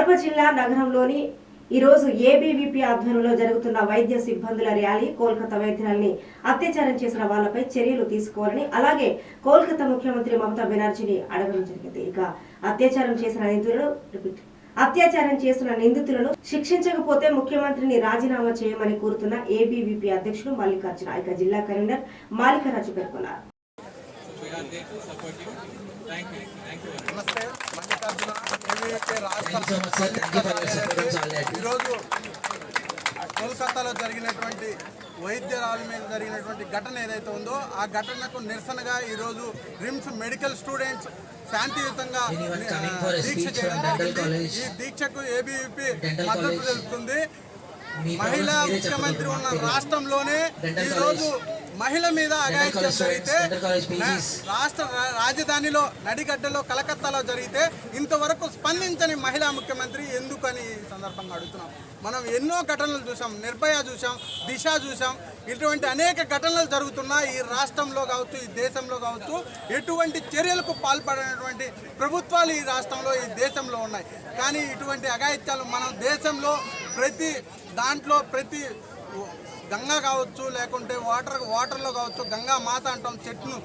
కడప జిల్లా నగరంలోని ఈరోజు ఏబీవీపీ ఆధ్వర్యంలో జరుగుతున్న వైద్య సిబ్బందుల ర్యాలీ కోల్కతా వైద్యుల్ని అత్యాచారం చేసిన వాళ్లపై చర్యలు తీసుకోవాలని అలాగే కోల్కతా ముఖ్యమంత్రి మమతా బెనర్జీని అడగడం జరిగింది. ఇక అత్యాచారం చేసిన నిందితులను శిక్షించకపోతే ముఖ్యమంత్రిని రాజీనామా చేయమని కోరుతున్న ఏబీవీపీ అధ్యక్షుడు మల్లికార్జున ఇక జిల్లా కన్వీనర్ మాలికరాజు పేర్కొన్నారు. ఈరోజు కోల్కతాలో జరిగినటువంటి వైద్యురాల మీద జరిగినటువంటి ఘటన ఏదైతే ఉందో ఆ ఘటనకు నిరసనగా ఈరోజు రిమ్స్ మెడికల్ స్టూడెంట్స్ శాంతియుతంగా దీక్ష చేయడం జరిగింది. ఈ దీక్షకు ఏబీవీపీ మద్దతు తెలుపుతుంది. మహిళా ముఖ్యమంత్రి ఉన్న రాష్ట్రంలోనే ఈరోజు మహిళ మీద అఘాయిత్యం జరిగితే రాష్ట్ర రాజధానిలో నడిగడ్డలో కలకత్తాలో జరిగితే ఇంతవరకు స్పందించని మహిళా ముఖ్యమంత్రి ఎందుకని ఈ సందర్భంగా అడుగుతున్నాం. మనం ఎన్నో ఘటనలు చూసాం, నిర్భయ చూసాం, దిశ చూసాం. ఇటువంటి అనేక ఘటనలు జరుగుతున్నా ఈ రాష్ట్రంలో కావచ్చు, ఈ దేశంలో కావచ్చు, ఎటువంటి చర్యలకు పాల్పడినటువంటి ప్రభుత్వాలు ఈ రాష్ట్రంలో ఈ దేశంలో ఉన్నాయి. కానీ ఇటువంటి అఘాయిత్యాలు మనం దేశంలో ప్రతి దాంట్లో ప్రతి గంగా కావచ్చు, లేకుంటే వాటర్లో కావచ్చు, గంగా మాత అంటాం, చెట్టును